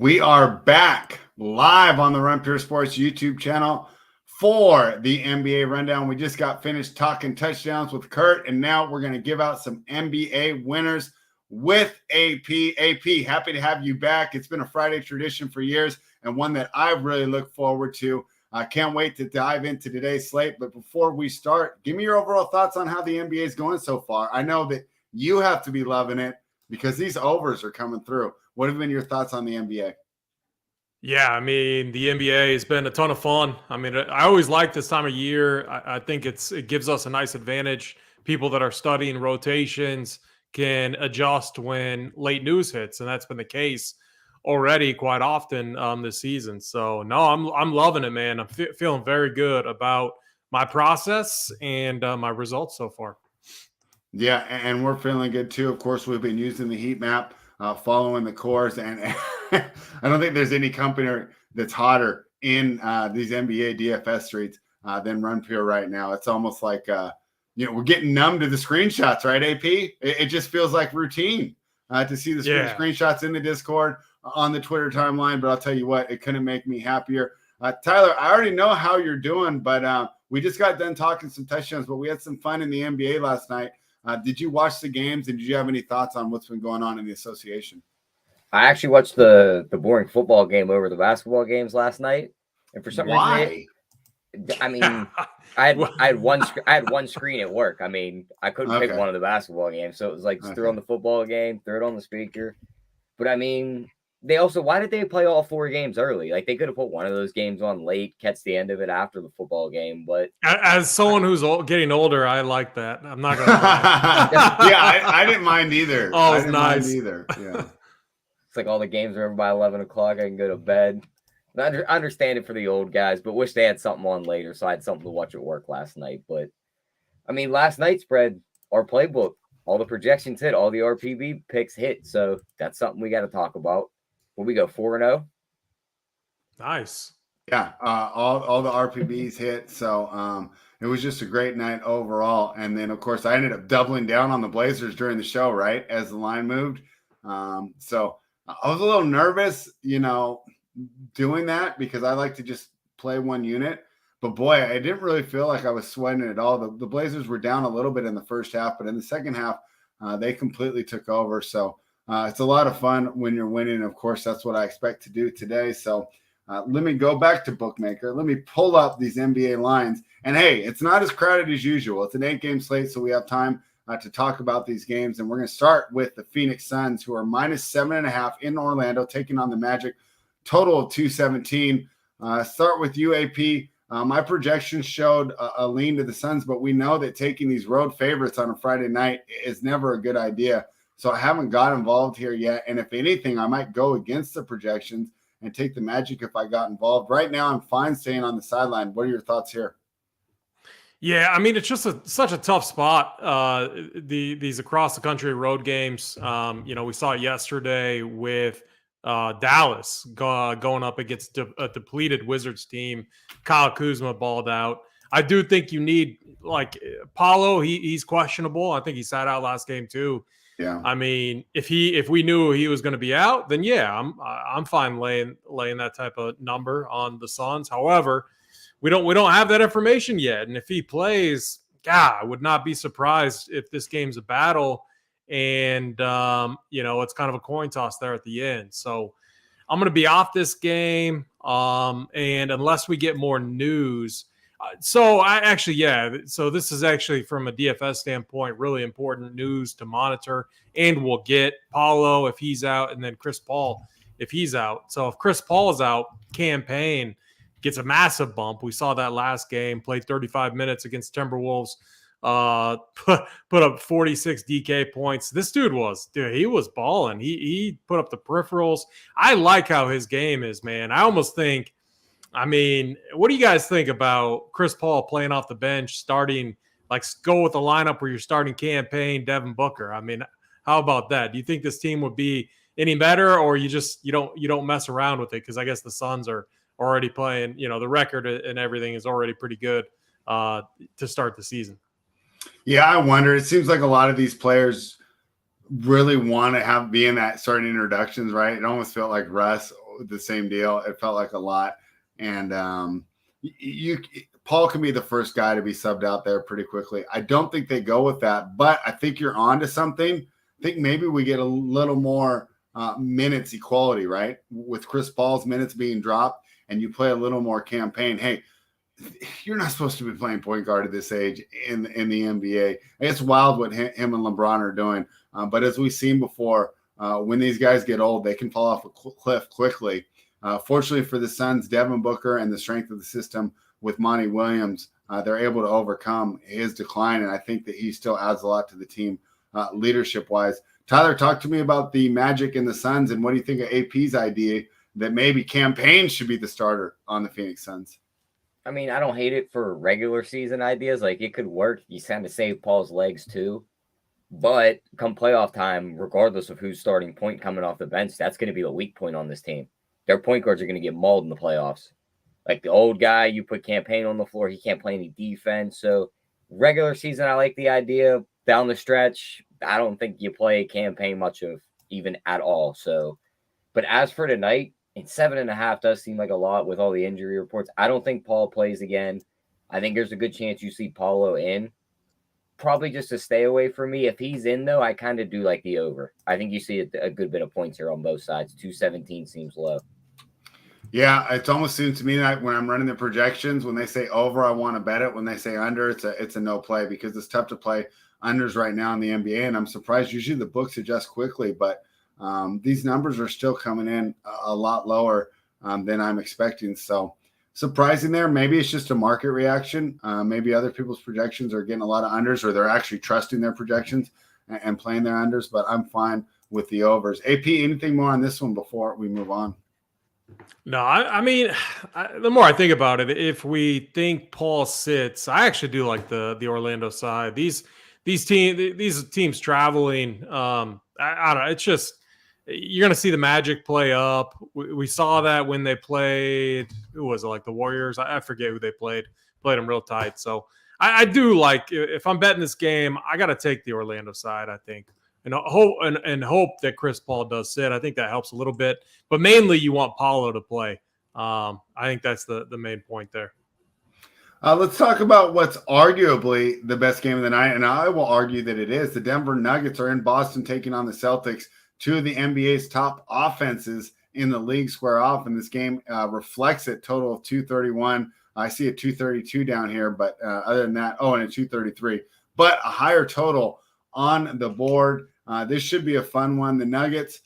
We are back live on the Run Pure Sports YouTube channel for the NBA Rundown. We just got finished talking touchdowns with Kurt, and now we're going to give out some NBA winners with AP. AP, happy to have you back. It's been a Friday tradition for years and one that I really look forward to. I can't wait to dive into today's slate. But before we start, give me your overall thoughts on how the NBA is going so far. I know that you have to be loving it because these overs are coming through. What have been your thoughts on the NBA? Yeah, I mean, the NBA has been a ton of fun. I mean, I always like this time of year. I think it gives us a nice advantage. People that are studying rotations can adjust when late news hits, and that's been the case already quite often this season. So, no, I'm loving it, man. I'm feeling very good about my process and my results so far. Yeah, and we're feeling good too. Of course, we've been using the heat map, following the course, and I don't think there's any company that's hotter in these NBA DFS streets than Run Pure right now. It's almost like we're getting numb to the screenshots, right, AP? It just feels like routine to see the screenshots in the Discord, on the Twitter timeline. But I'll tell you what, it couldn't make me happier. Tyler, I already know how you're doing, but we just got done talking some touchdowns, but we had some fun in the NBA last night. Did you watch the games, and did you have any thoughts on what's been going on in the association? I actually watched the boring football game over the basketball games last night, and for some reason, I mean, I had one screen at work. I mean, I couldn't pick one of the basketball games, so it was like just throw on the football game, throw it on the speaker. But I mean, why did they play all 4 games early? Like, they could have put one of those games on late, catch the end of it after the football game. But as someone who's getting older, I like that. I'm not gonna lie. Yeah, I didn't mind either. Oh, it's nice either. Yeah, it's like all the games are over by 11 o'clock. I can go to bed. I understand it for the old guys, but wish they had something on later, so I had something to watch at work last night. But I mean, last night spread our playbook. All the projections hit, all the RPB picks hit. So that's something we got to talk about. Will we go 4-0? Nice. Yeah, all the RPBs hit. So it was just a great night overall. And then, of course, I ended up doubling down on the Blazers during the show, right, as the line moved. So I was a little nervous, doing that because I like to just play one unit. But, boy, I didn't really feel like I was sweating at all. The Blazers were down a little bit in the first half, but in the second half, they completely took over. So it's a lot of fun when you're winning. Of course, that's what I expect to do today. So let me go back to Bookmaker. Let me pull up these NBA lines. And, hey, it's not as crowded as usual. It's an 8-game slate, so we have time to talk about these games. And we're going to start with the Phoenix Suns, who are minus 7.5 in Orlando, taking on the Magic, total of 217. Start with you, AP. My projections showed a lean to the Suns, but we know that taking these road favorites on a Friday night is never a good idea. So I haven't got involved here yet. And if anything, I might go against the projections and take the Magic if I got involved. Right now, I'm fine staying on the sideline. What are your thoughts here? Yeah, I mean, it's just such a tough spot. These across the country road games. We saw it yesterday with Dallas going up against a depleted Wizards team. Kyle Kuzma balled out. I do think you need, like, Paolo. He's questionable. I think he sat out last game too. Yeah. I mean, if we knew he was going to be out, then yeah, I'm fine laying that type of number on the Suns. However, we don't have that information yet, and if he plays, I would not be surprised if this game's a battle, and it's kind of a coin toss there at the end. So I'm going to be off this game, and unless we get more news. So this is actually, from a DFS standpoint, really important news to monitor, and we'll get Paolo if he's out, and then Chris Paul if he's out. So if Chris Paul is out, Campaign gets a massive bump. We saw that last game, played 35 minutes against Timberwolves, put up 46 DK points. This dude he was balling. He put up the peripherals. I like how his game is, man. I almost think, I mean, what do you guys think about Chris Paul playing off the bench, starting, like, go with the lineup where you're starting Campaign, Devin Booker? I mean, how about that? Do you think this team would be any better, or you don't mess around with it? Because I guess the Suns are already playing, the record and everything is already pretty good to start the season. Yeah, I wonder. It seems like a lot of these players really want to be in that starting introductions, right? It almost felt like Russ the same deal. It felt like a lot. And Paul can be the first guy to be subbed out there pretty quickly. I don't think they go with that, but I think you're on to something. I think maybe we get a little more minutes equality, right? With Chris Paul's minutes being dropped and you play a little more campaign. Hey, you're not supposed to be playing point guard at this age in the NBA. It's wild what him and LeBron are doing. But as we've seen before, when these guys get old, they can fall off a cliff quickly. Fortunately for the Suns, Devin Booker and the strength of the system with Monty Williams, they're able to overcome his decline. And I think that he still adds a lot to the team leadership-wise. Tyler, talk to me about the Magic and the Suns, and what do you think of AP's idea that maybe campaign should be the starter on the Phoenix Suns? I mean, I don't hate it for regular season ideas. Like, it could work. You kind of save Paul's legs too. But come playoff time, regardless of who's starting point coming off the bench, that's going to be a weak point on this team. Their point guards are going to get mauled in the playoffs. Like the old guy, you put campaign on the floor, he can't play any defense. So regular season, I like the idea. Down the stretch, I don't think you play campaign much of even at all. So, but as for tonight, and 7.5 does seem like a lot with all the injury reports. I don't think Paul plays again. I think there's a good chance you see Paulo in. Probably just to stay away from me. If he's in, though, I kind of do like the over. I think you see a good bit of points here on both sides. 217 seems low. Yeah, it almost seems to me like when I'm running the projections, when they say over, I want to bet it. When they say under, it's a no play because it's tough to play unders right now in the NBA. And I'm surprised. Usually the books adjust quickly, but these numbers are still coming in a lot lower than I'm expecting. So surprising there. Maybe it's just a market reaction. Maybe other people's projections are getting a lot of unders, or they're actually trusting their projections and playing their unders, but I'm fine with the overs. AP, anything more on this one before we move on? No, I mean, the more I think about it, if we think Paul sits, I actually do like the Orlando side. These teams traveling, I don't know. It's just you're going to see the Magic play up. We saw that when they played. Who was it? Like the Warriors? I forget who they played. Played them real tight. So I do like, if I'm betting this game, I got to take the Orlando side, I think. And hope that Chris Paul does sit. I think that helps a little bit, but mainly you want Paulo to play. I think that's the main point there. Let's talk about what's arguably the best game of the night, and I will argue that it is. The Denver Nuggets are in Boston taking on the Celtics. Two of the NBA's top offenses in the league square off, and this game reflects it. Total of 231. I see a 232 down here, but other than that, and a 233. But a higher total on the board. This should be a fun one. The Nuggets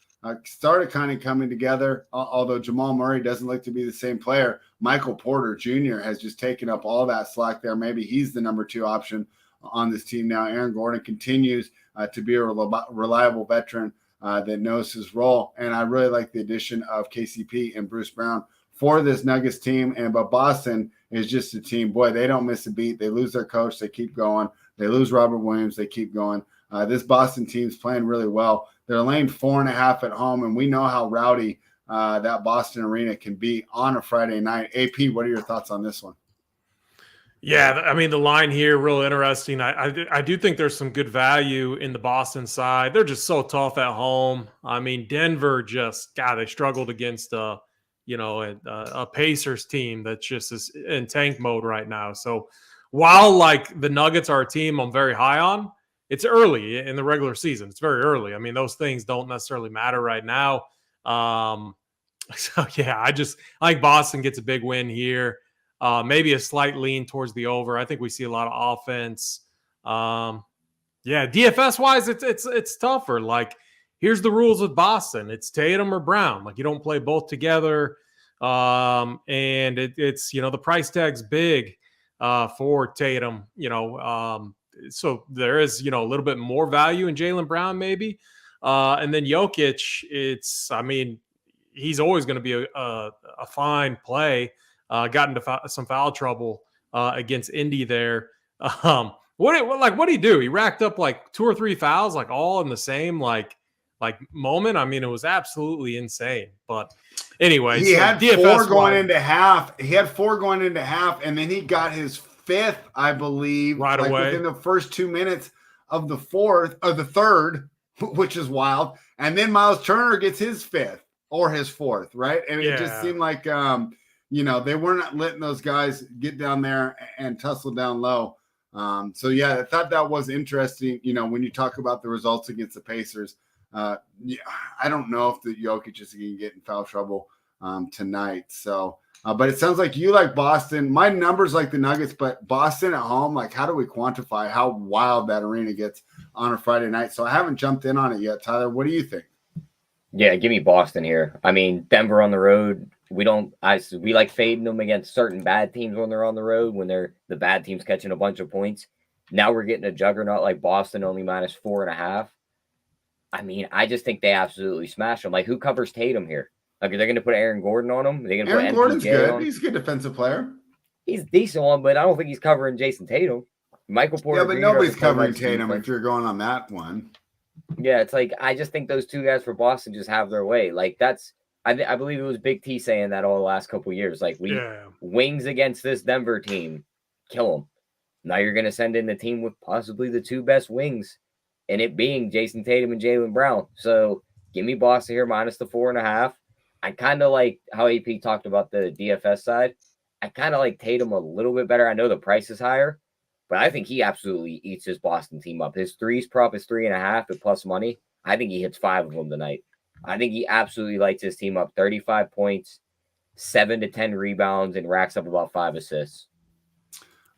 started kind of coming together, although Jamal Murray doesn't look to be the same player. Michael Porter Jr. has just taken up all that slack there. Maybe he's the number 2 option on this team now. Aaron Gordon continues to be a reliable veteran that knows his role. And I really like the addition of KCP and Bruce Brown for this Nuggets team. But Boston is just a team. Boy, they don't miss a beat. They lose their coach. They keep going. They lose Robert Williams. They keep going. This Boston team's playing really well. They're laying 4.5 at home, and we know how rowdy that Boston arena can be on a Friday night. AP, what are your thoughts on this one? Yeah, I mean, the line here, real interesting. I do think there's some good value in the Boston side. They're just so tough at home. I mean, Denver they struggled against a Pacers team that's just is in tank mode right now. So while like the Nuggets are a team I'm very high on, it's early in the regular season. It's very early. I mean, those things don't necessarily matter right now. So yeah, I think Boston gets a big win here. Maybe a slight lean towards the over. I think we see a lot of offense. Yeah, DFS wise, it's tougher. Like, here's the rules with Boston: it's Tatum or Brown. Like, you don't play both together. And it's the price tag's big for Tatum. So there is, a little bit more value in Jaylen Brown maybe. And then Jokic, he's always going to be a fine play. Got into some foul trouble against Indy there. What did he do? He racked up like 2 or 3 fouls, like all in the same like moment. I mean, it was absolutely insane. But anyway, he had 4 going into half. He had 4 going into half, and then he got his 5th, I believe, right away within the first 2 minutes of the 4th or the 3rd, which is wild. And then Miles Turner gets his 5th. or his fourth, right? And it just seemed like, they weren't letting those guys get down there and tussle down low. So yeah, I thought that was interesting. When you talk about the results against the Pacers, I don't know if the Jokic is going to get in foul trouble tonight. So, but it sounds like you like Boston. My numbers like the Nuggets, but Boston at home, like how do we quantify how wild that arena gets on a Friday night? So I haven't jumped in on it yet. Tyler, what do you think? Yeah, give me Boston here. I mean, Denver on the road. We like fading them against certain bad teams when they're on the road, when they're the bad teams catching a bunch of points. Now we're getting a juggernaut like Boston, only -4.5. I mean, I just think they absolutely smash them. Like, who covers Tatum here? Like, are they going to put Aaron Gordon on him? Are they going to put Aaron Gordon's MPJ good. on? He's a good defensive player. He's a decent one, but I don't think he's covering Jason Tatum. Michael Porter. Yeah, but nobody's covering Tatum if you're going on that one. Yeah, it's like I just think those two guys for Boston just have their way. Like I believe it was Big T saying that all the last couple of years. Like wings against this Denver team, kill them. Now you're going to send in the team with possibly the two best wings, and it being Jason Tatum and Jaylen Brown. So give me Boston here -4.5. I kind of like how AP talked about the DFS side. I kind of like Tatum a little bit better. I know the price is higher, but I think he absolutely eats his Boston team up. His threes prop is 3.5 at plus money. I think he hits 5 of them tonight. I think he absolutely lights his team up. 35 points, 7 to 10 rebounds, and racks up about 5 assists.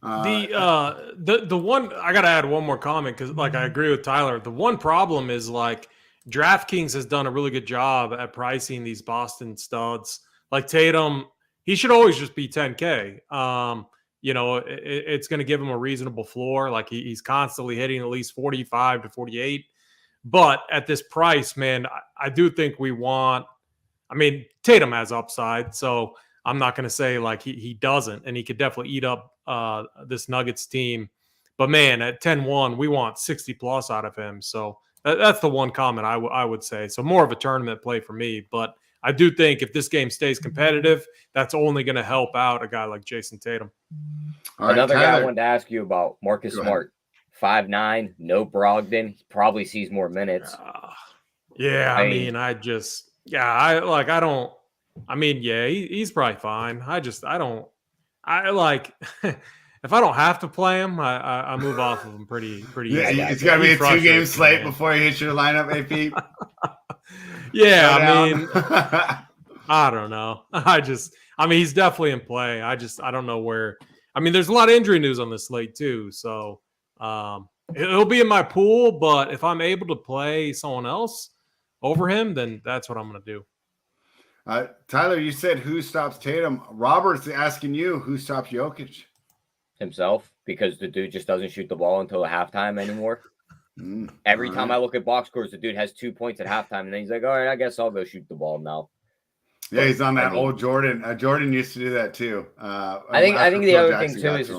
The one I gotta add one more comment because like I agree with Tyler. The one problem is like DraftKings has done a really good job at pricing these Boston studs. Like Tatum, he should always just be 10K. It's going to give him a reasonable floor. Like he's constantly hitting at least 45 to 48. But at this price, man, I do think Tatum has upside. So I'm not going to say like he doesn't. And he could definitely eat up this Nuggets team. But man, at 10-1, we want 60 plus out of him. So that's the one comment I would say. So more of a tournament play for me. But I do think if this game stays competitive, that's only going to help out a guy like Jason Tatum. Another guy I wanted to ask you about, Marcus Smart, 5'9", no Brogdon. He probably sees more minutes. He's probably fine. If I don't have to play him, I move off of him pretty easy. It's got to be a 2-game slate before you hit your lineup, AP. I don't know. He's definitely in play. I don't know where. There's a lot of injury news on this slate too. So it'll be in my pool, but if I'm able to play someone else over him, then that's what I'm going to do. Tyler, you said who stops Tatum. Robert's asking you who stops Jokic. Himself, because the dude just doesn't shoot the ball until halftime anymore. Every time I look at box scores, the dude has 2 points at halftime, and then he's like, all right, I guess I'll go shoot the ball now. Yeah, he's on that old Jordan. Jordan used to do that too. I think the other thing too is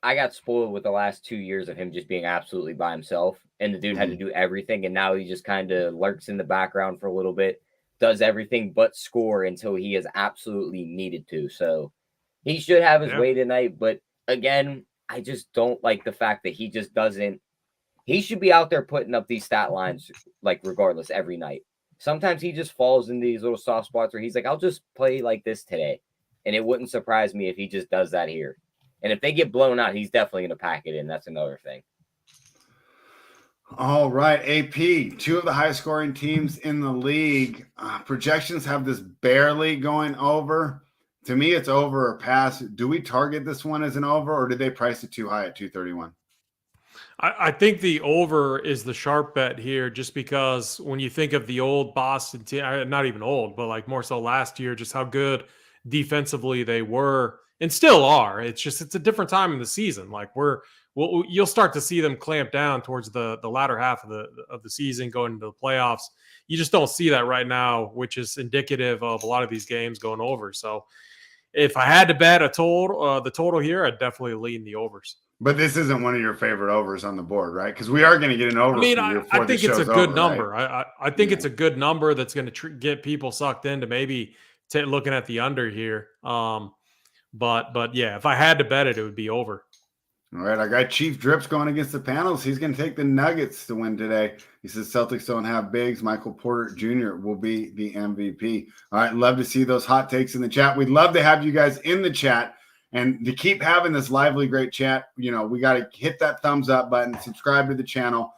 I got spoiled with the last 2 years of him just being absolutely by himself, and the dude had to do everything, and now he just kind of lurks in the background for a little bit, does everything but score until he is absolutely needed to. So he should have his way tonight, but again, I just don't like the fact that he just doesn't. He should be out there putting up these stat lines, like regardless, every night. Sometimes he just falls in these little soft spots where he's like, I'll just play like this today. And it wouldn't surprise me if he just does that here. And if they get blown out, he's definitely going to pack it in. That's another thing. All right, AP, 2 of the highest scoring teams in the league. Projections have this barely going over. To me, it's over or pass. Do we target this one as an over, or did they price it too high at 231? I think the over is the sharp bet here, just because when you think of the old Boston team, not even old, but like more so last year, just how good defensively they were and still are. It's a different time in the season. Like you'll start to see them clamp down towards the latter half of the season, going into the playoffs. You just don't see that right now, which is indicative of a lot of these games going over. So if I had to bet the total here, I'd definitely lean the overs. But this isn't one of your favorite overs on the board, right? Because we are going to get an over. I think it's a good number. Right? I think it's a good number that's going to get people sucked into maybe looking at the under here. But yeah, if I had to bet it, it would be over. All right, I got Chief Drips going against the panels. He's going to take the Nuggets to win today. He says Celtics don't have bigs. Michael Porter Jr. will be the MVP. All right, love to see those hot takes in the chat. We'd love to have you guys in the chat and to keep having this lively, great chat. You know, we got to hit that thumbs up button, subscribe to the channel,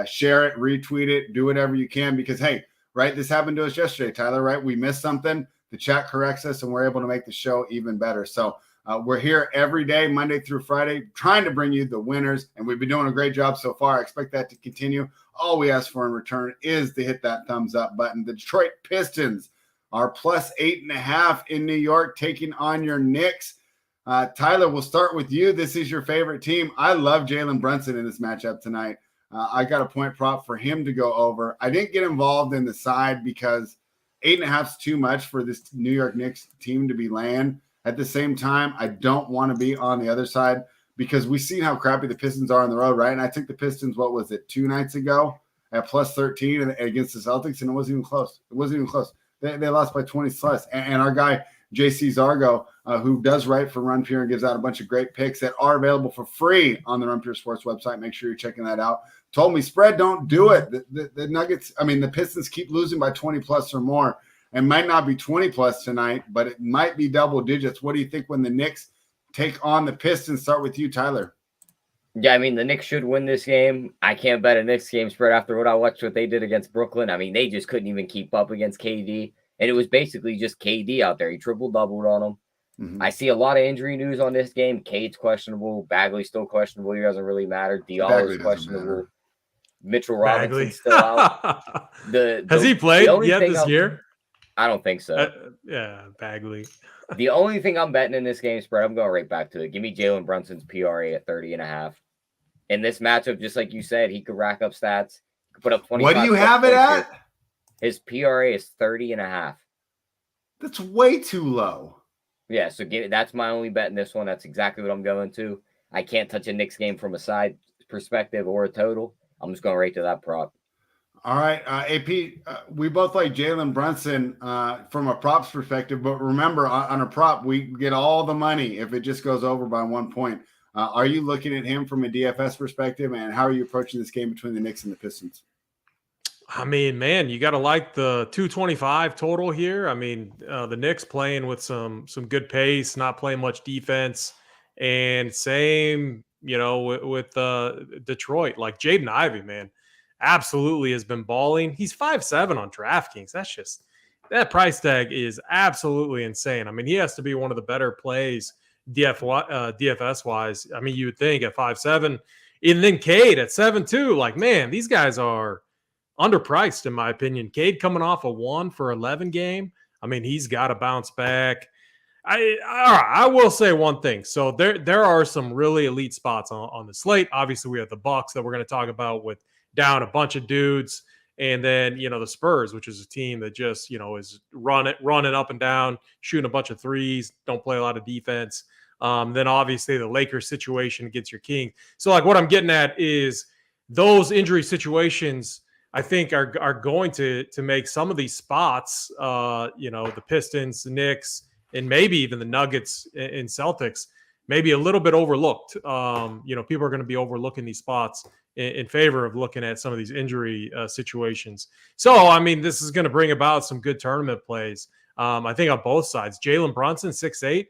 share it, retweet it, do whatever you can because, hey, right, this happened to us yesterday, Tyler, right? We missed something. The chat corrects us, and we're able to make the show even better. So, we're here every day, Monday through Friday, trying to bring you the winners, and we've been doing a great job so far. I expect that to continue. All we ask for in return is to hit that thumbs up button. The Detroit Pistons are plus 8.5 in New York, taking on your Knicks. Tyler, we'll start with you. This is your favorite team. I love Jalen Brunson in this matchup tonight. I got a point prop for him to go over. I didn't get involved in the side because 8.5 is too much for this New York Knicks team to be laying. At the same time, I don't want to be on the other side because we've seen how crappy the Pistons are on the road, right? And I took the Pistons, 2 nights ago at plus 13 against the Celtics, and it wasn't even close. It wasn't even close. They lost by 20 plus. And our guy, JC Zargo, who does write for Run Pure and gives out a bunch of great picks that are available for free on the Run Pure Sports website. Make sure you're checking that out. Told me, spread, don't do it. The Pistons keep losing by 20 plus or more. It might not be 20 plus tonight, but it might be double digits. What do you think when the Knicks take on the Pistons? Start with you, Tyler. Yeah, I mean, the Knicks should win this game. I can't bet a Knicks game spread after what I watched what they did against Brooklyn. I mean, they just couldn't even keep up against KD. And it was basically just KD out there. He triple-doubled on them. Mm-hmm. I see a lot of injury news on this game. Cade's questionable. Bagley's still questionable. He doesn't really matter. Diallo's questionable. Matter. Mitchell Robinson's still out. Has he played yet this year? I don't think so. Yeah, Bagley. The only thing I'm betting in this game spread, I'm going right back to it. Give me Jalen Brunson's PRA at 30.5. In this matchup, just like you said, he could rack up stats. He could put up 25. What do you have it at? His PRA is 30.5. That's way too low. Yeah, so that's my only bet in this one. That's exactly what I'm going to. I can't touch a Knicks game from a side perspective or a total. I'm just going right to that prop. All right, AP, we both like Jalen Brunson from a props perspective, but remember, on a prop, we get all the money if it just goes over by 1 point. Are you looking at him from a DFS perspective, and how are you approaching this game between the Knicks and the Pistons? I mean, man, you got to like the 225 total here. I mean, the Knicks playing with some good pace, not playing much defense, and same, with Detroit. Like Jaden Ivey, man, absolutely has been balling. He's 5'7" on DraftKings. That price tag is absolutely insane. I mean, he has to be one of the better plays DFS wise. I mean, you would think at 5'7", and then Cade at 7'2". Like, man, these guys are underpriced in my opinion. Cade coming off a 1 for 11 game. I mean, he's got to bounce back. I will say one thing. So there are some really elite spots on the slate. Obviously, we have the Bucks that we're going to talk about with down a bunch of dudes. And then, the Spurs, which is a team that just, is running up and down, shooting a bunch of threes, don't play a lot of defense. Then obviously the Lakers situation against your King. So like what I'm getting at is those injury situations, I think are going to make some of these spots, the Pistons, the Knicks, and maybe even the Nuggets and Celtics, maybe a little bit overlooked. People are going to be overlooking these spots in favor of looking at some of these injury situations. So, I mean, this is going to bring about some good tournament plays. I think on both sides. Jalen Brunson, 6'8".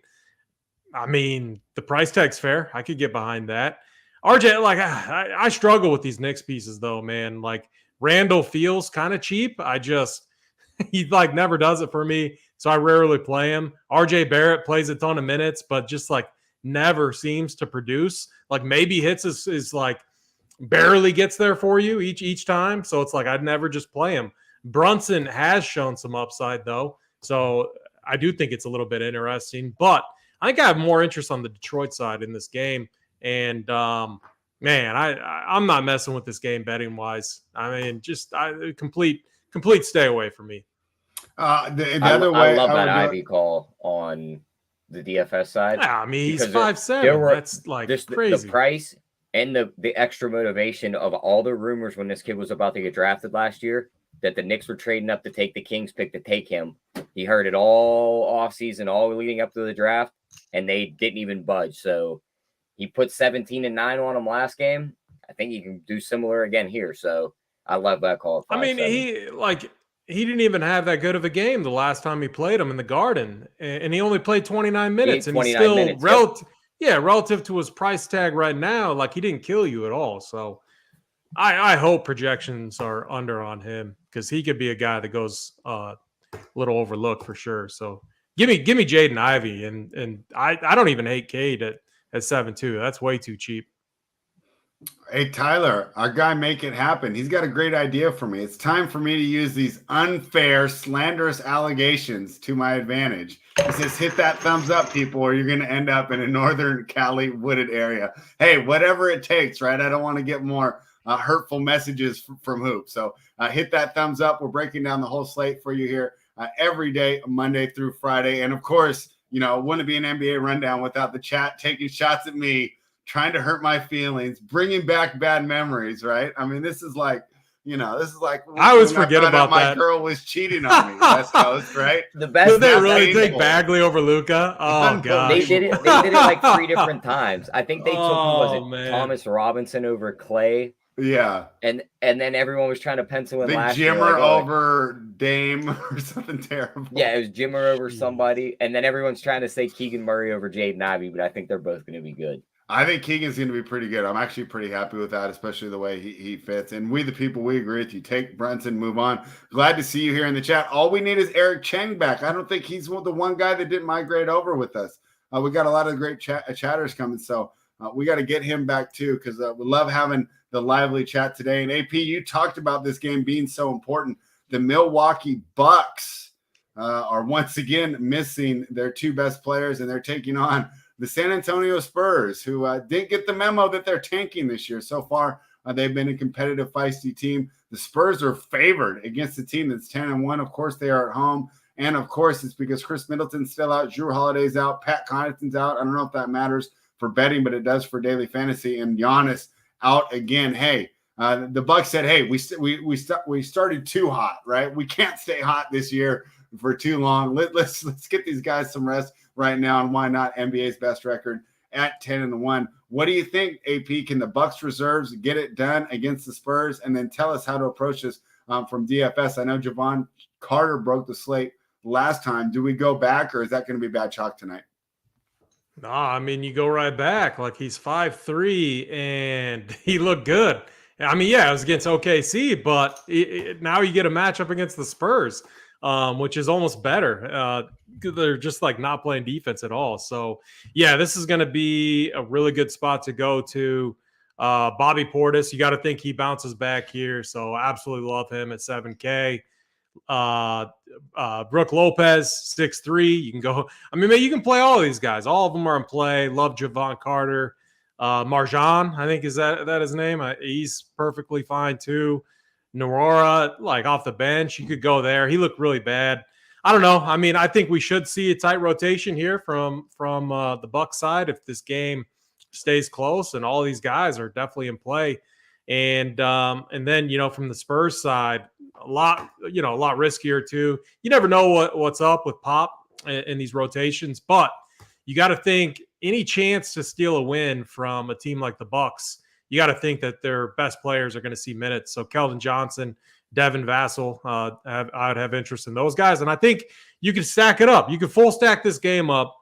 I mean, the price tag's fair. I could get behind that. RJ, like, I struggle with these Knicks pieces, though, man. Like, Randall feels kind of cheap. He, like, never does it for me, so I rarely play him. RJ Barrett plays a ton of minutes, but just, like, never seems to produce. Like, maybe hits is like, barely gets there for you each time. So it's like I'd never just play him. Brunson has shown some upside though. So I do think it's a little bit interesting, but I think I have more interest on the Detroit side in this game. And man, I'm not messing with this game betting wise. I mean, just complete stay away from me. The other way, I love that Ivy call on the DFS side. Yeah, I mean, he's 5'7". That's like crazy. The price and the extra motivation of all the rumors when this kid was about to get drafted last year that the Knicks were trading up to take the Kings pick to take him. He heard it all offseason, all leading up to the draft, and they didn't even budge. So He put 17 and 9 on him last game. I think he can do similar again here. So I love that call. I mean, he didn't even have that good of a game the last time he played him in the Garden, and he only played 29 minutes, and he's still relative to his price tag right now, like he didn't kill you at all. So I hope projections are under on him because he could be a guy that goes a little overlooked for sure. So give me Jaden Ivey, and I don't even hate Cade at 7-2. That's way too cheap. Hey, Tyler, our guy Make It Happen. He's got a great idea for me. It's time for me to use these unfair, slanderous allegations to my advantage. He says, hit that thumbs up, people, or you're going to end up in a Northern Cali wooded area. Hey, whatever it takes, right? I don't want to get more hurtful messages from Hoop. So hit that thumbs up. We're breaking down the whole slate for you here every day, Monday through Friday. And, of course, wouldn't be an NBA rundown without the chat taking shots at me, trying to hurt my feelings, bringing back bad memories, right? I mean, this is like I always forget about my that. girl was cheating on me. West Coast, right? The best. Did they really take Bagley over Luka? Oh god, they did it like 3 different times. I think they took Thomas Robinson over Clay. Yeah, and then everyone was trying to pencil in last year. Jimmer over Dame or something terrible. Yeah, it was Jimmer over somebody, and then everyone's trying to say Keegan Murray over Jaden Ivey, but I think they're both going to be good. I think Keegan's going to be pretty good. I'm actually pretty happy with that, especially the way he fits. And we, the people, we agree with you. Take Brunson, move on. Glad to see you here in the chat. All we need is Eric Cheng back. I don't think he's the one guy that didn't migrate over with us. We got a lot of great chatters coming, so we got to get him back too because we love having the lively chat today. And AP, you talked about this game being so important. The Milwaukee Bucks are once again missing their 2 best players, and they're taking on the San Antonio Spurs, who didn't get the memo that they're tanking this year. So far, they've been a competitive, feisty team. The Spurs are favored against a team that's 10-1. Of course, they are at home. And, of course, it's because Chris Middleton's still out, Jrue Holiday's out, Pat Connaughton's out. I don't know if that matters for betting, but it does for daily fantasy. And Giannis out again. Hey, the Bucks said, hey, we started too hot, right? We can't stay hot this year for too long. Let's get these guys some rest right now, and why not? NBA's best record at 10-1. What do you think, AP? Can the Bucks reserves get it done against the Spurs? And then tell us how to approach this from DFS. I know Javon Carter broke the slate last time. Do we go back, or is that going to be bad chalk tonight? No, I mean, you go right back. Like, he's 5'3", and he looked good. I mean, yeah, it was against OKC, but now you get a matchup against the Spurs, which is almost better. They're just like not playing defense at all. So, yeah, this is going to be a really good spot to go to. Bobby Portis, you got to think he bounces back here. So, absolutely love him at 7K. Brook Lopez, 6'3". You can go. I mean, you can play all of these guys. All of them are in play. Love Javon Carter. Marjan, I think is that his name. He's perfectly fine too. Narora, like off the bench, you could go there. He looked really bad. I don't know. I mean, I think we should see a tight rotation here from the Bucks side if this game stays close, and all these guys are definitely in play. And then from the Spurs side, a lot riskier too. You never know what's up with Pop in these rotations, but you got to think any chance to steal a win from a team like the Bucks, you got to think that their best players are going to see minutes. So Keldon Johnson, Devin Vassell, I would have interest in those guys. And I think you could stack it up. You could full stack this game up,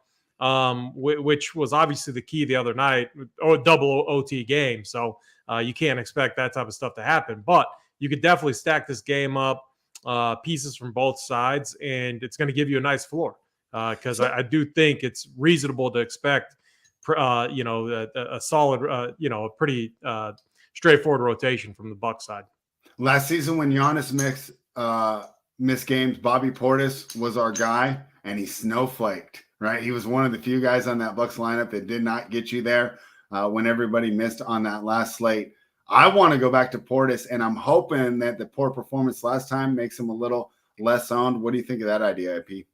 which was obviously the key the other night, or double OT game. So you can't expect that type of stuff to happen. But you could definitely stack this game up, pieces from both sides, and it's going to give you a nice floor. Because I do think it's reasonable to expect, a solid, a pretty straightforward rotation from the Bucks side. Last season when Giannis missed games, Bobby Portis was our guy, and he snowflaked, right? He was one of the few guys on that Bucks lineup that did not get you there when everybody missed on that last slate. I want to go back to Portis, and I'm hoping that the poor performance last time makes him a little less owned. What do you think of that idea, IP?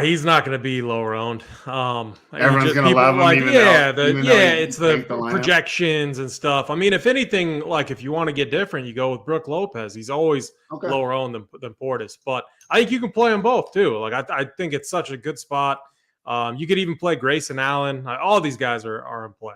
He's not going to be lower owned. Everyone's going to love him. Like, it's the projections and stuff. I mean, if anything, like if you want to get different, you go with Brook Lopez. He's always lower owned than Portis. But I think you can play them both too. Like I think it's such a good spot. You could even play Grayson Allen. All these guys are in play.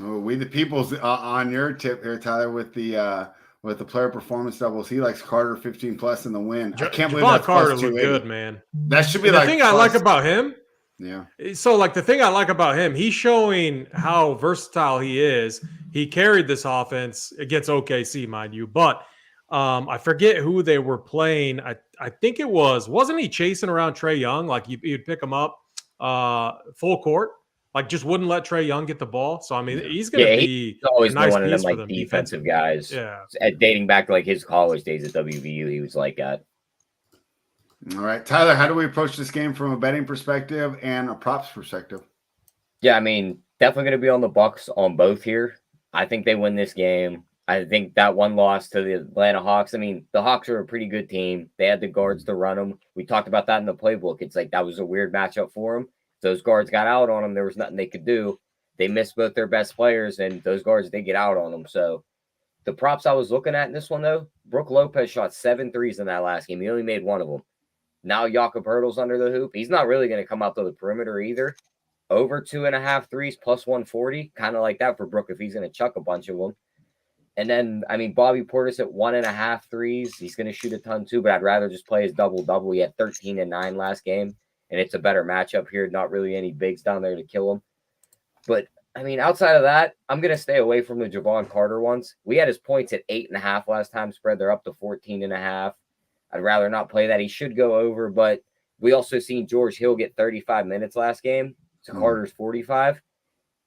Oh, we the people's on your tip here, Tyler, with the player performance doubles. He likes Carter 15 plus in the win. I can't believe that's Carter plus looked 280. good, man. That should be and like the thing I like about him. Yeah. So, like, the thing I like about him, he's showing how versatile he is. He carried this offense against OKC, mind you, but I forget who they were playing. I think it wasn't he chasing around Trae Young? Like, you'd pick him up full court, like, just wouldn't let Trae Young get the ball. So, I mean, he's going to be always a nice one of them, piece like, for them defensive guys. Yeah. Dating back to, like, his college days at WVU, he was like that. All right, Tyler, how do we approach this game from a betting perspective and a props perspective? Yeah, I mean, definitely going to be on the Bucks on both here. I think they win this game. I think that one loss to the Atlanta Hawks. I mean, the Hawks are a pretty good team. They had the guards to run them. We talked about that in the playbook. It's like that was a weird matchup for them. Those guards got out on them. There was nothing they could do. They missed both their best players, and those guards, they get out on them. So the props I was looking at in this one, though, Brook Lopez shot 7 threes in that last game. He only made one of them. Now Jakob Poeltl's under the hoop. He's not really going to come out to the perimeter either. Over 2.5 threes plus 140, kind of like that for Brook if he's going to chuck a bunch of them. And then, I mean, Bobby Portis at 1.5 threes. He's going to shoot a ton too, but I'd rather just play his double-double. He had 13 and 9 last game, and it's a better matchup here. Not really any bigs down there to kill him. But, I mean, outside of that, I'm going to stay away from the Javon Carter ones. We had his points at 8.5 last time spread. They're up to 14.5. I'd rather not play that. He should go over, but we also seen George Hill get 35 minutes last game. So Carter's 45.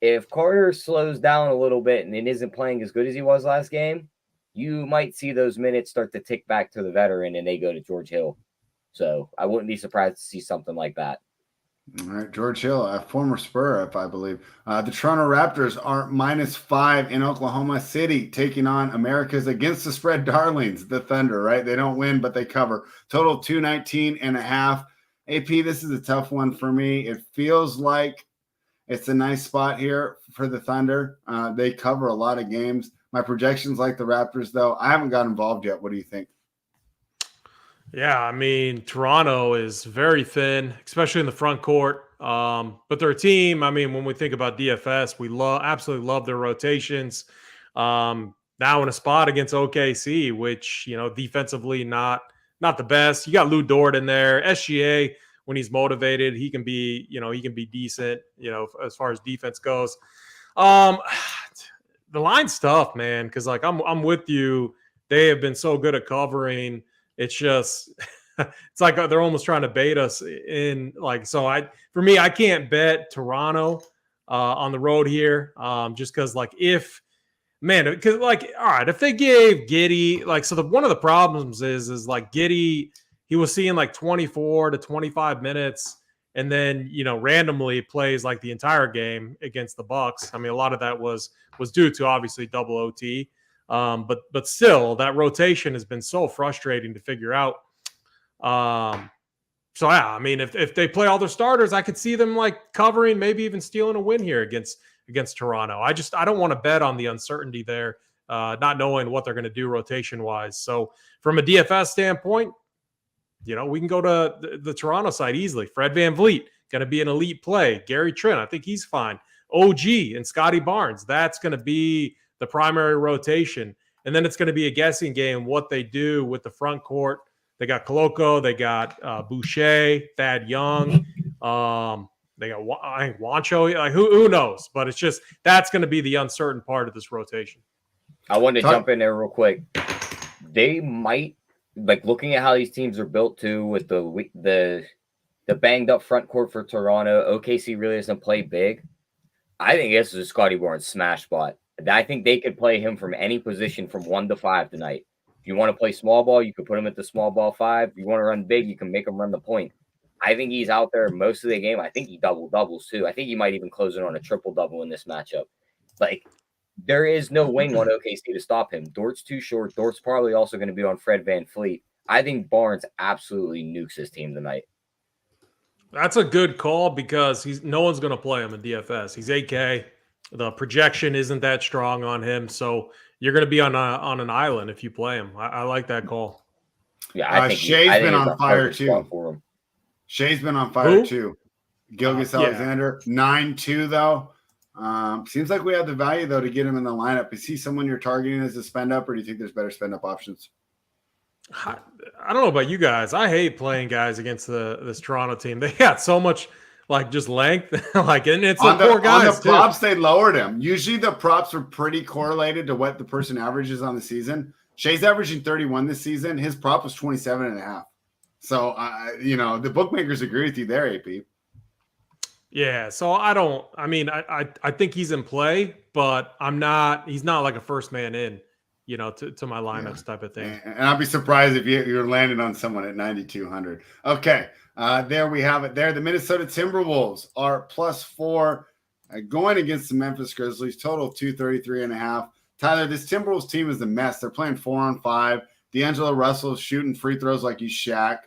If Carter slows down a little bit and it isn't playing as good as he was last game, you might see those minutes start to tick back to the veteran and they go to George Hill. So I wouldn't be surprised to see something like that. All right, George Hill, a former Spur, if I believe. The Toronto Raptors are -5 in Oklahoma City, taking on America's against the spread darlings, the Thunder, right? They don't win, but they cover. Total 219.5. AP, this is a tough one for me. It feels like it's a nice spot here for the Thunder. They cover a lot of games. My projections like the Raptors, though. I haven't got involved yet. What do you think? Yeah, I mean, Toronto is very thin, especially in the front court. But they're a team. I mean, when we think about DFS, we absolutely love their rotations. Now in a spot against OKC, which, defensively not the best. You got Lou Dort in there. SGA, when he's motivated, he can be decent, as far as defense goes. The line's tough, man, because like I'm with you. They have been so good at covering. It's just, it's like they're almost trying to bait us in. Like, so for me, I can't bet Toronto on the road here, just because, like, because like, all right, if they gave Giddey, like, so one of the problems is like Giddey, he was seeing like 24 to 25 minutes, and then randomly plays like the entire game against the Bucks. I mean, a lot of that was due to obviously double OT. But still, that rotation has been so frustrating to figure out. So yeah, I mean, if they play all their starters, I could see them like covering, maybe even stealing a win here against Toronto. I don't want to bet on the uncertainty there, not knowing what they're going to do rotation wise. So from a DFS standpoint, we can go to the Toronto side easily. Fred VanVleet going to be an elite play. Gary Trent, I think he's fine. OG and Scotty Barnes, that's going to be the primary rotation. And then it's going to be a guessing game what they do with the front court. They got Koloko, they got Boucher, Thad Young, they got Wancho. Like, who knows? But it's just that's going to be the uncertain part of this rotation. I wanted to jump in there real quick. They might, like, looking at how these teams are built too, with the banged up front court for Toronto. OKC really doesn't play big. I think this is a Scotty Barnes smash spot. I think they could play him from any position from 1 to 5 tonight. If you want to play small ball, you could put him at the small ball 5. If you want to run big, you can make him run the point. I think he's out there most of the game. I think he doubles too. I think he might even close it on a triple-double in this matchup. Like, there is no wing on OKC to stop him. Dort's too short. Dort's probably also going to be on Fred VanVleet. I think Barnes absolutely nukes his team tonight. That's a good call because no one's going to play him in DFS. He's 8K. The projection isn't that strong on him, so you're going to be on an island if you play him. I like that call. Yeah, I think Shea's been on fire too. Shea's been on fire too. Gilgeous-Alexander, 9-2 though. Seems like we have the value though to get him in the lineup. Is he someone you're targeting as a spend up, or do you think there's better spend up options? I don't know about you guys. I hate playing guys against this Toronto team. They got so much just length, and it's on poor guys. On the props, they lowered him. Usually the props were pretty correlated to what the person averages on the season. Shea's averaging 31 this season. His prop was 27.5. So the bookmakers agree with you there, AP. Yeah, so I think he's in play, but he's not like a first man in, to my lineups type of thing. And I'd be surprised if you're landing on someone at 9,200. Okay, there we have it there. The Minnesota Timberwolves are +4 going against the Memphis Grizzlies, total of 233.5. Tyler, this Timberwolves team is a mess. They're playing 4-on-5. D'Angelo Russell is shooting free throws like he's Shaq.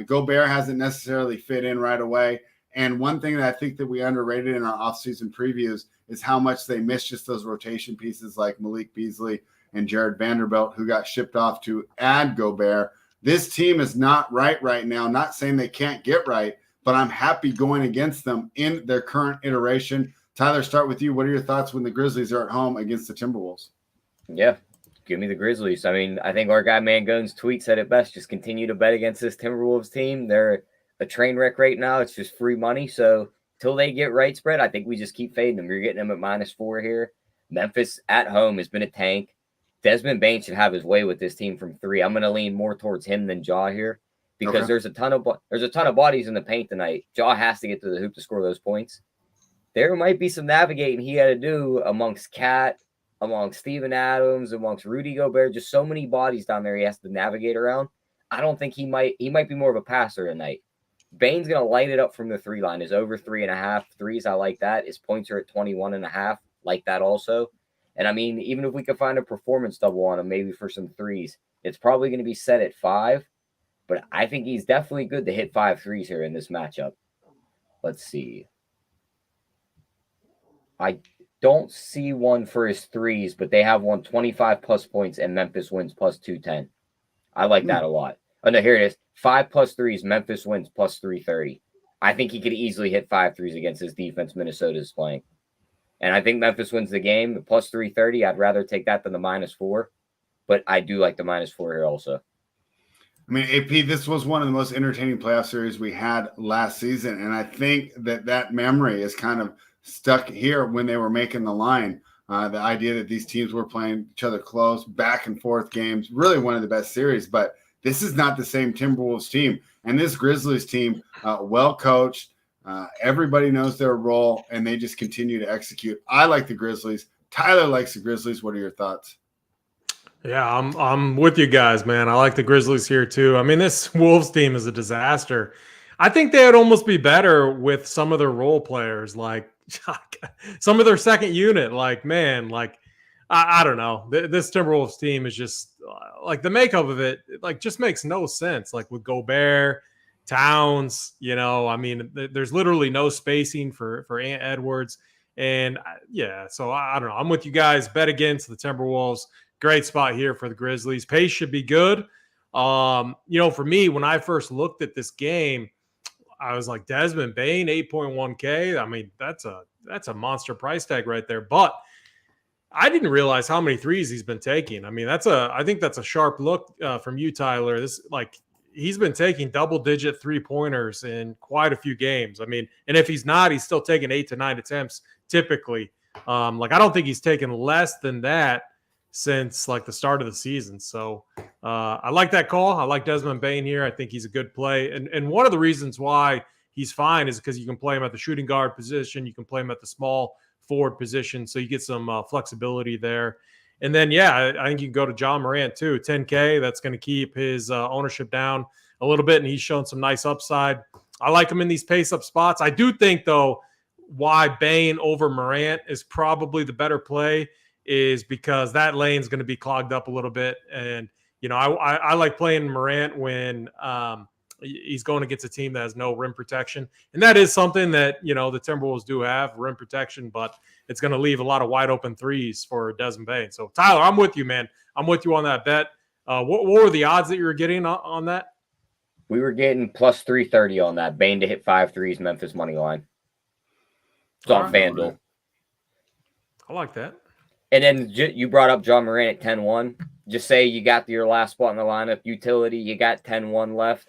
Gobert hasn't necessarily fit in right away. And one thing that I think that we underrated in our offseason previews is how much they missed just those rotation pieces like Malik Beasley and Jared Vanderbilt, who got shipped off to add Gobert. This team is not right now. Not saying they can't get right, but I'm happy going against them in their current iteration. Tyler, start with you. What are your thoughts when the Grizzlies are at home against the Timberwolves? Yeah, give me the Grizzlies. I mean, I think our guy Mangone's tweet said it best. Just continue to bet against this Timberwolves team. They're a train wreck right now. It's just free money. So till they get right spread, I think we just keep fading them. You're getting them at -4 here. Memphis at home has been a tank. Desmond Bane should have his way with this team from 3. I'm going to lean more towards him than Ja here because there's a ton of bodies in the paint tonight. Ja has to get to the hoop to score those points. There might be some navigating he had to do amongst Cat, amongst Steven Adams, amongst Rudy Gobert. Just so many bodies down there he has to navigate around. I don't think he might be more of a passer tonight. Bane's going to light it up from the 3 line. His over 3.5 threes, I like that. His points are at 21.5, like that also. And I mean, even if we could find a performance double on him, maybe for some threes, it's probably going to be set at 5. But I think he's definitely good to hit 5 threes here in this matchup. Let's see. I don't see one for his threes, but they have one 25+ points and Memphis wins +210. I like that a lot. Oh, no, here it is. 5+ threes, Memphis wins +330. I think he could easily hit 5 threes against this defense Minnesota is playing. And I think Memphis wins the game. The +330, I'd rather take that than the -4. But I do like the -4 here also. I mean, AP, this was one of the most entertaining playoff series we had last season. And I think that memory is kind of stuck here when they were making the line. The idea that these teams were playing each other close, back and forth games, really one of the best series. But this is not the same Timberwolves team. And this Grizzlies team, well coached, everybody knows their role, and they just continue to execute. I like the Grizzlies. Tyler likes the Grizzlies. What are your thoughts? Yeah, I'm with you guys, man. I like the Grizzlies here too. I mean, this Wolves team is a disaster. I think they would almost be better with some of their role players, like some of their second unit. I don't know. This Timberwolves team is just the makeup of it, just makes no sense. Like with Gobert, Towns, I mean, there's literally no spacing for Ant Edwards. And so I don't know. I'm with you guys. Bet against the Timberwolves. Great spot here for the Grizzlies. Pace should be good. For me, when I first looked at this game, I was like, Desmond Bane, 8.1K. I mean, that's a monster price tag right there. But I didn't realize how many threes he's been taking. I mean, I think that's a sharp look from you, Tyler. He's been taking double-digit three-pointers in quite a few games. I mean, and if he's not, he's still taking 8 to 9 attempts typically. I don't think he's taken less than that since the start of the season. So I like that call. I like Desmond Bane here. I think he's a good play. And one of the reasons why he's fine is because you can play him at the shooting guard position. You can play him at the small forward position. So you get some flexibility there. And then, I think you can go to John Morant too. 10K, that's going to keep his ownership down a little bit. And he's shown some nice upside. I like him in these pace-up spots. I do think, though, why Bane over Morant is probably the better play is because that lane's going to be clogged up a little bit. And, I like playing Morant when he's going against a team that has no rim protection. And that is something that, the Timberwolves do have, rim protection, but it's going to leave a lot of wide open threes for Desmond Bane. So, Tyler, I'm with you, man. I'm with you on that bet. What were the odds that you were getting on that? We were getting plus 330 on that. Bane to hit 5 threes, Memphis money line. It's on FanDuel. Right. I like that. And then you brought up John Moran at 10-1. Just say you got your last spot in the lineup, utility, you got 10-1 left.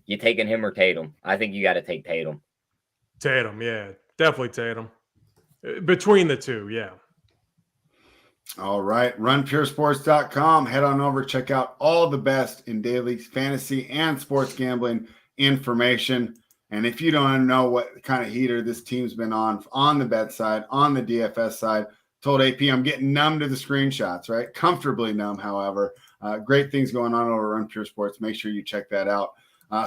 You taking him or Tatum? I think you got to take Tatum. Tatum, yeah. Definitely Tatum. Between the two, yeah. All right. RunPureSports.com. Head on over. Check out all the best in daily fantasy and sports gambling information. And if you don't know what kind of heater this team's been on the bet side, on the DFS side, told AP I'm getting numb to the screenshots, right? Comfortably numb, however. Great things going on over Run Pure Sports. Make sure you check that out.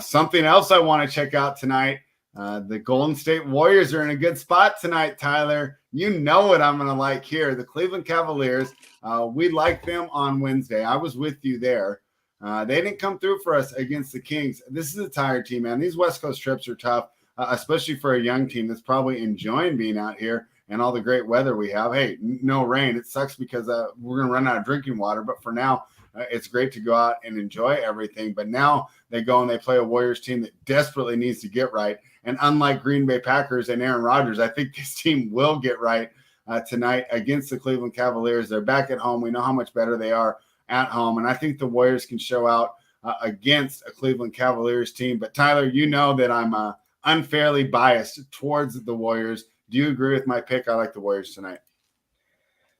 Something else I want to check out tonight. The Golden State Warriors are in a good spot tonight, Tyler. You know what I'm going to like here. The Cleveland Cavaliers, we liked them on Wednesday. I was with you there. They didn't come through for us against the Kings. This is a tired team, man. These West Coast trips are tough, especially for a young team that's probably enjoying being out here and all the great weather we have. Hey, no rain. It sucks because we're going to run out of drinking water, but for now, it's great to go out and enjoy everything. But now they go and they play a Warriors team that desperately needs to get right. And unlike Green Bay Packers and Aaron Rodgers, I think this team will get right tonight against the Cleveland Cavaliers. They're back at home. We know how much better they are at home. And I think the Warriors can show out against a Cleveland Cavaliers team. But Tyler, you know that I'm unfairly biased towards the Warriors. Do you agree with my pick? I like the Warriors tonight.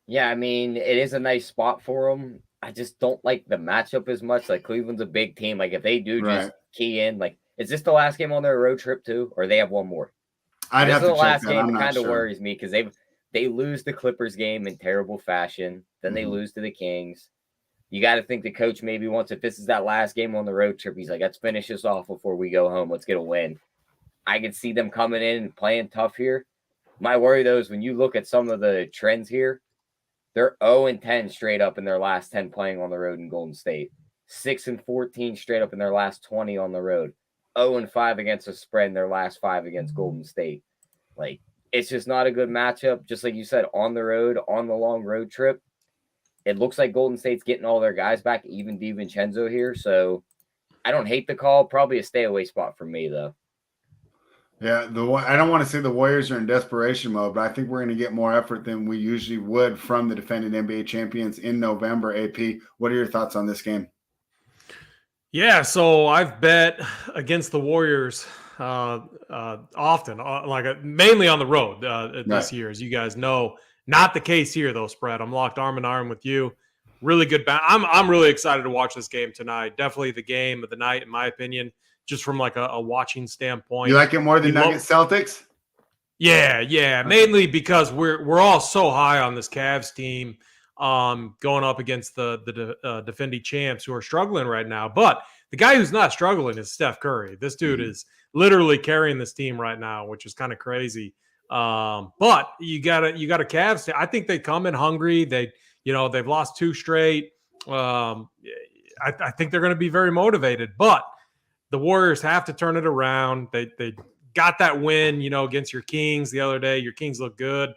Yeah, I mean, it is a nice spot for them. I just don't like the matchup as much. Like, Cleveland's a big team. Like, if they do just key in, like, is this the last game on their road trip too, or they have one more? I'd have to check that. This is the last game. It kind of sure. worries me because they lose the Clippers game in terrible fashion. Then they lose to the Kings. You got to think the coach maybe wants, if this is that last game on the road trip, he's like, let's finish this off before we go home. Let's get a win. I can see them coming in and playing tough here. My worry, though, is when you look at some of the trends here, they're 0-10 straight up in their last 10 playing on the road in Golden State. 6-14 straight up in their last 20 on the road. 0-5 against the spread in their last 5 against Golden State. Like, it's just not a good matchup. Just like you said, on the road, on the long road trip. It looks like Golden State's getting all their guys back, even DiVincenzo here. So I don't hate the call. Probably a stay away spot for me, though. Yeah, I don't want to say the Warriors are in desperation mode, but I think we're going to get more effort than we usually would from the defending NBA champions in November. AP, what are your thoughts on this game? Yeah, so I've bet against the Warriors often, mainly on the road this year, as you guys know. Not the case here, though, Spread. I'm locked arm in arm with you. Really good. I'm really excited to watch this game tonight. Definitely the game of the night, in my opinion. Just from like a watching standpoint. You like it more than Nuggets Celtics? Yeah. Mainly because we're all so high on this Cavs team going up against the defending champs who are struggling right now. But the guy who's not struggling is Steph Curry. This dude is literally carrying this team right now, which is kind of crazy. But you got a Cavs team. I think they come in hungry. They've lost 2 straight. I think they're going to be very motivated, but the Warriors have to turn it around. They got that win, against your Kings the other day. Your Kings look good.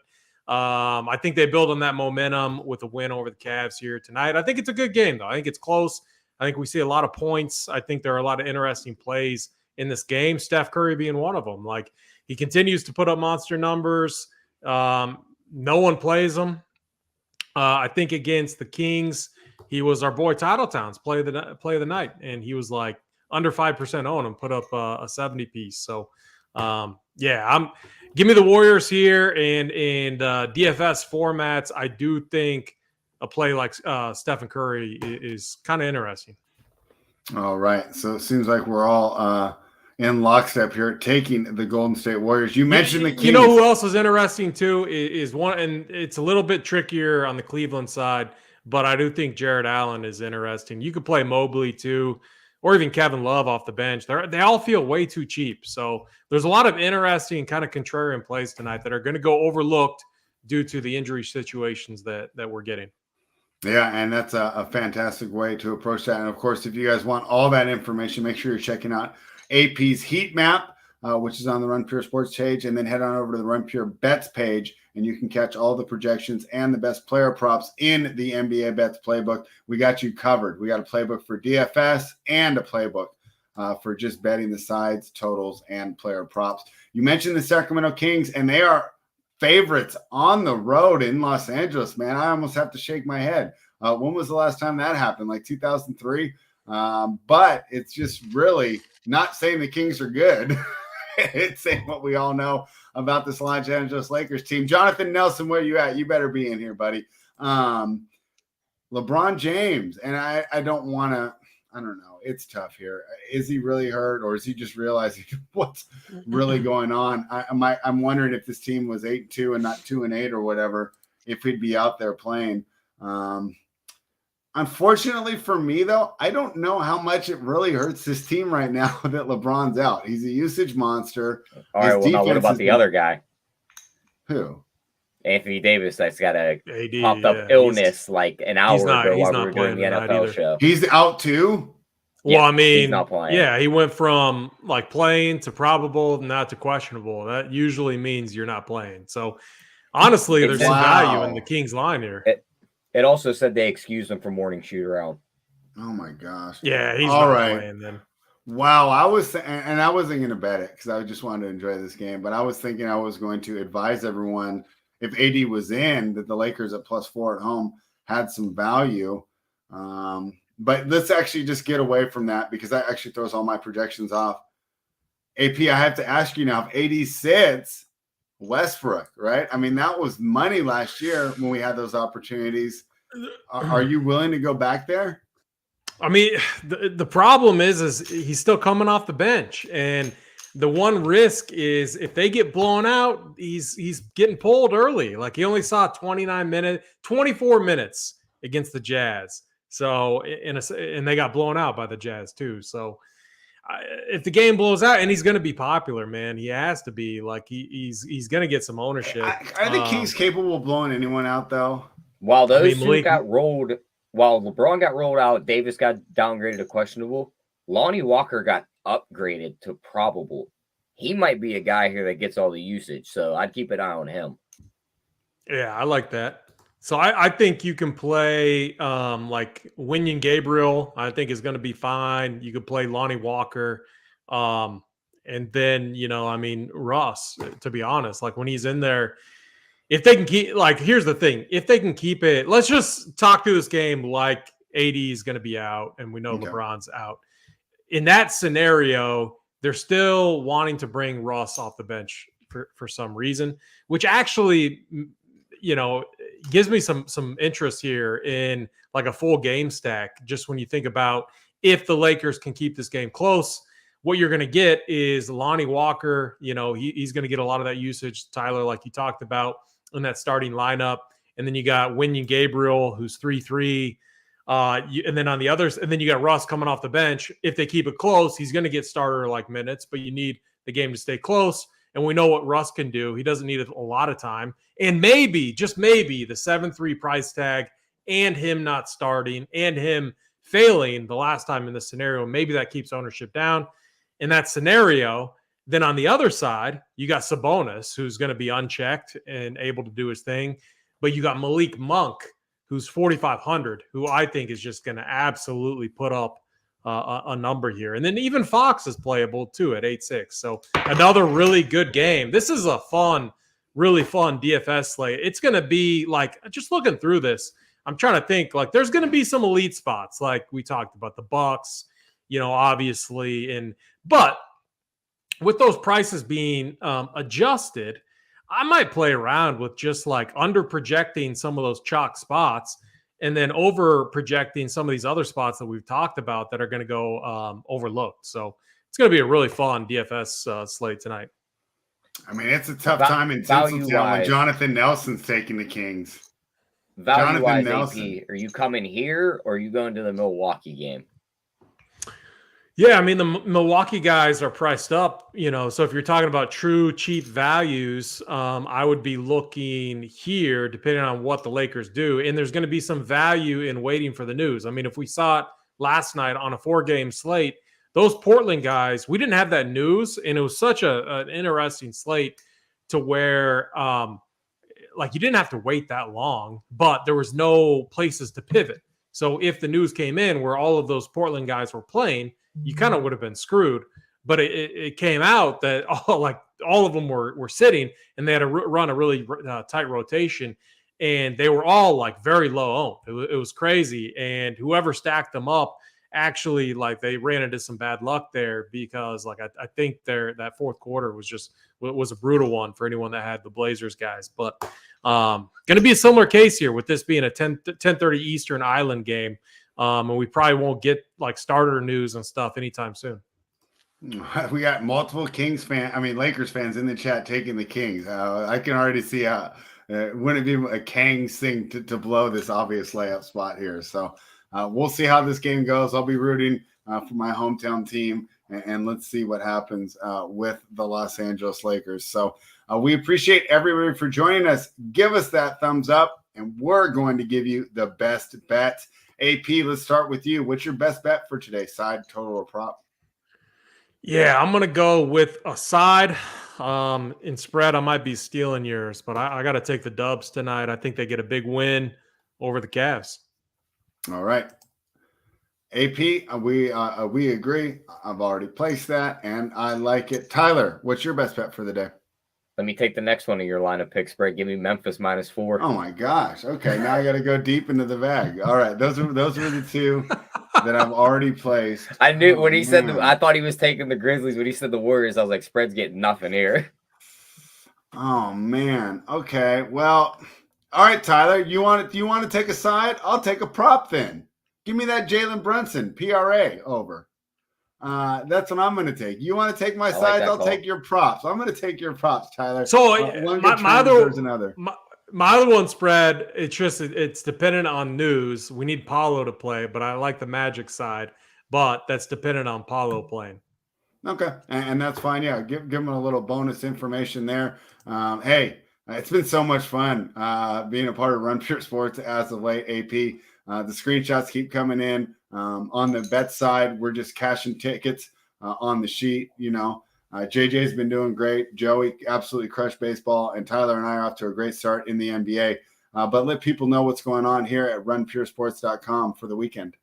I think they build on that momentum with a win over the Cavs here tonight. I think it's a good game, though. I think it's close. I think we see a lot of points. I think there are a lot of interesting plays in this game, Steph Curry being one of them. Like, he continues to put up monster numbers. No one plays him. I think against the Kings, he was our boy Titletown's play of the night, and he was like, under 5% own and put up a 70 piece. So, give me the Warriors here and DFS formats. I do think a play like Stephen Curry is kind of interesting. All right. So it seems like we're all in lockstep here taking the Golden State Warriors. You mentioned the Kings. You know who else is interesting too is one, and it's a little bit trickier on the Cleveland side, but I do think Jared Allen is interesting. You could play Mobley too, or even Kevin Love off the bench. They all feel way too cheap. So there's a lot of interesting kind of contrarian plays tonight that are going to go overlooked due to the injury situations that we're getting. Yeah, and that's a fantastic way to approach that. And, of course, if you guys want all that information, make sure you're checking out AP's heat map, which is on the Run Pure Sports page, and then head on over to the Run Pure Bets page, and you can catch all the projections and the best player props in the NBA Bets playbook. We got you covered. We got a playbook for DFS and a playbook for just betting the sides, totals, and player props. You mentioned the Sacramento Kings, and they are favorites on the road in Los Angeles, man. I almost have to shake my head. When was the last time that happened? Like 2003? But it's just really not saying the Kings are good. It's saying what we all know about this Los Angeles Lakers team. Jonathan Nelson, where you at? You better be in here, buddy. LeBron James, and I don't want to, I don't know. It's tough here. Is he really hurt, or is he just realizing what's really going on? I'm wondering if this team was 8-2 and not 2-8 or whatever, if he'd be out there playing. Unfortunately for me, though, I don't know how much it really hurts this team right now that LeBron's out. He's a usage monster. All right, well, now what about the other guy? Who? Anthony Davis, that's got a popped up illness like an hour ago while we were doing the NFL show. He's out too? Well, Yeah, I mean, he's not playing. Yeah, he went from like playing to probable, not to questionable. That usually means you're not playing. So honestly, there's some value in the Kings line here. It also said they excused him from morning shoot around. Oh my gosh. Yeah, he's all not right. playing then. Wow, I wasn't going to bet it because I just wanted to enjoy this game, but I was thinking I was going to advise everyone if AD was in that the Lakers at +4 at home had some value. But let's actually just get away from that because that actually throws all my projections off. AP, I have to ask you now, if AD sits, Westbrook, right? I mean, that was money last year when we had those opportunities. Are you willing to go back there? I mean, the problem is he's still coming off the bench, and the one risk is if they get blown out, he's getting pulled early. Like he only saw 24 minutes against the Jazz. So and they got blown out by the Jazz too. So if the game blows out, and he's going to be popular, man, he has to be. Like he's going to get some ownership. Are the Kings capable of blowing anyone out though? While those two got rolled, while LeBron got rolled out, Davis got downgraded to questionable. Lonnie Walker got upgraded to probable. He might be a guy here that gets all the usage, so I'd keep an eye on him. Yeah, I like that. So I think you can play like Wenyen Gabriel, I think is going to be fine. You could play Lonnie Walker. And then, Russ, to be honest, like when he's in there, if they can keep, like, here's the thing. If they can keep it, let's just talk through this game like AD is going to be out and we know LeBron's out. In that scenario, they're still wanting to bring Russ off the bench for some reason, which actually, gives me some interest here in like a full game stack. Just when you think about if the Lakers can keep this game close, what you're going to get is Lonnie Walker. He's going to get a lot of that usage, Tyler, like you talked about in that starting lineup. And then you got Wenyen Gabriel, who's 3-3. And then on the others, and then you got Russ coming off the bench. If they keep it close, he's going to get starter like minutes, but you need the game to stay close. And we know what Russ can do. He doesn't need a lot of time. And maybe, just maybe, the 7-3 price tag and him not starting and him failing the last time in this scenario, maybe that keeps ownership down. In that scenario, then on the other side, you got Sabonis, who's going to be unchecked and able to do his thing. But you got Malik Monk, who's 4,500, who I think is just going to absolutely put up a number here. And then even Fox is playable too at 8-6. So another really good game. This is a really fun DFS slate. It's going to be like, just looking through this, I'm trying to think, like there's going to be some elite spots. Like we talked about the Bucks, obviously. But with those prices being adjusted, I might play around with just like under projecting some of those chalk spots and then over projecting some of these other spots that we've talked about that are going to go overlooked. So it's going to be a really fun DFS slate tonight. I mean, it's a tough time in Tinseltown when Jonathan Nelson's taking the Kings. Value-wise, AP, are you coming here or are you going to the Milwaukee game? Yeah, I mean, the Milwaukee guys are priced up, so if you're talking about true cheap values, I would be looking here depending on what the Lakers do. And there's going to be some value in waiting for the news. I mean, if we saw it last night on a 4-game slate, those Portland guys, we didn't have that news. And it was such an interesting slate to where, like, you didn't have to wait that long, but there was no places to pivot. So if the news came in where all of those Portland guys were playing, you kind of would have been screwed. But it came out that all of them were sitting, and they had to run a really tight rotation, and they were all like very low owned. It was crazy, and whoever stacked them up actually like they ran into some bad luck there because like I think that fourth quarter was a brutal one for anyone that had the Blazers guys. But going to be a similar case here with this being a 10:30 Eastern Island game, and we probably won't get like starter news and stuff anytime soon. We got multiple Lakers fans in the chat taking the Kings. I can already see how wouldn't it be a Kang's thing to blow this obvious layup spot here. So we'll see how this game goes. I'll be rooting for my hometown team, and let's see what happens with the Los Angeles Lakers. So we appreciate everybody for joining us. Give us that thumbs up, and we're going to give you the best bet. AP, let's start with you. What's your best bet for today? Side, total, or prop? Yeah, I'm going to go with a side. In spread, I might be stealing yours, but I got to take the Dubs tonight. I think they get a big win over the Cavs. All right. AP, we agree. I've already placed that, and I like it. Tyler, what's your best bet for the day? Let me take the next one of your line of picks, Brett. Give me Memphis -4. Oh, my gosh. Okay, now I got to go deep into the bag. All right, those are the two that I've already placed. I knew when he said I thought he was taking the Grizzlies. When he said the Warriors, I was like, spread's getting nothing here. Oh man. Okay. Well, all right, Tyler. Do you want to take a side? I'll take a prop then. Give me that Jalen Brunson PRA over. That's what I'm going to take. You want to take my sides? I'll take your props. I'm going to take your props, Tyler. So my other one spread, it's dependent on news. We need Paulo to play, but I like the Magic side, but that's dependent on Paulo playing. Okay. And that's fine. Yeah. Give them a little bonus information there. Hey, it's been so much fun being a part of Run Pure Sports as of late, AP. The screenshots keep coming in. On the bet side, we're just cashing tickets on the sheet. JJ's been doing great. Joey absolutely crushed baseball, and Tyler and I are off to a great start in the NBA. But let people know what's going on here at runpuresports.com for the weekend.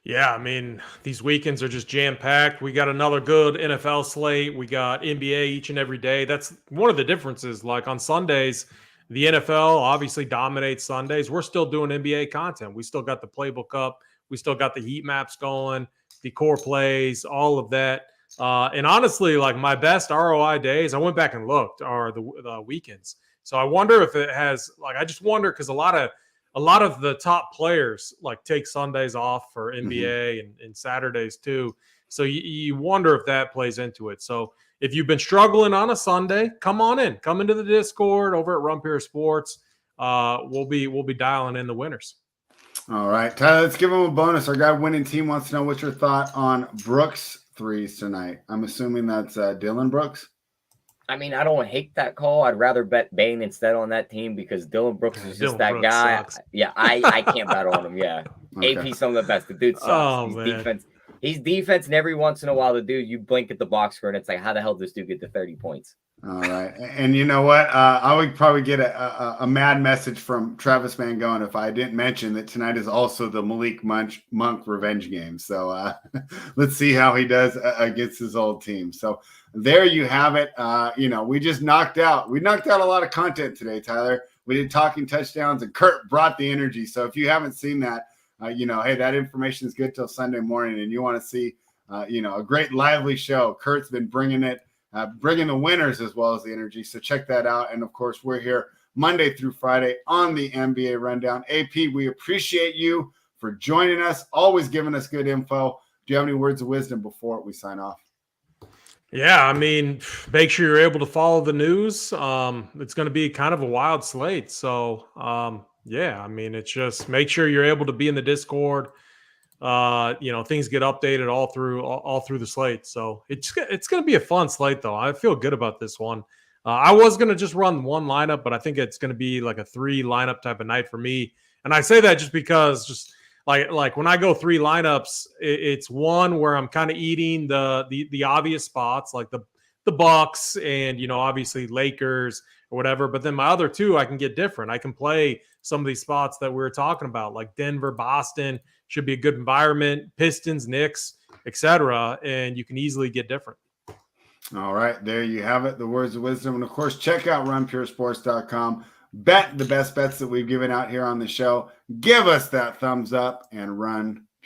Yeah, I mean, these weekends are just jam-packed. We got another good NFL slate. We got NBA each and every day. That's one of the differences. Like on Sundays, the NFL obviously dominates Sundays. We're still doing NBA content. We still got the playbook up. We still got the heat maps going, the core plays, all of that. And honestly, like my best ROI days, I went back and looked, are the weekends. So I wonder if it has, like, I just wonder because a lot of the top players like take Sundays off for NBA and Saturdays too. So you wonder if that plays into it. So if you've been struggling on a Sunday, come into the Discord over at Run Pure Sports. We'll be dialing in the winners. All right, Tyler, let's give him a bonus. Our guy winning team wants to know what's your thought on Brooks threes tonight. I'm assuming that's Dylan Brooks. I mean, I don't hate that call. I'd rather bet Bane instead on that team because Dylan Brooks is just that guy. Sucks. Yeah, I can't bet on him. Yeah, okay. AP some of the best. The dude sucks. He's defense, and every once in a while, the dude, you blink at the box score, and it's like, how the hell does this dude get to 30 points? All right. And you know what? I would probably get a mad message from Travis Mangone if I didn't mention that tonight is also the Malik Monk revenge game. So let's see how he does against his old team. So there you have it. We just knocked out a lot of content today, Tyler. We did talking touchdowns, and Kurt brought the energy. So if you haven't seen that, hey, that information is good till Sunday morning, and you want to see, a great lively show. Kurt's been bringing it. Bringing the winners as well as the energy. So check that out. And, of course, we're here Monday through Friday on the NBA Rundown. AP, we appreciate you for joining us, always giving us good info. Do you have any words of wisdom before we sign off? Yeah, I mean, make sure you're able to follow the news. It's going to be kind of a wild slate. So, I mean, it's just make sure you're able to be in the Discord. Things get updated all through the slate. So it's going to be a fun slate though. I feel good about this one. I was going to just run one lineup, but I think it's going to be like a 3 lineup type of night for me. And I say that just because just like when I go 3 lineups, it's one where I'm kind of eating the obvious spots like the Bucks and, obviously Lakers or whatever. But then my other 2, I can get different. I can play some of these spots that we were talking about, like Denver, Boston. Should be a good environment. Pistons, Knicks, etc. And you can easily get different. All right, there you have it, the words of wisdom. And of course, check out runpuresports.com. Bet the best bets that we've given out here on the show. Give us that thumbs up and run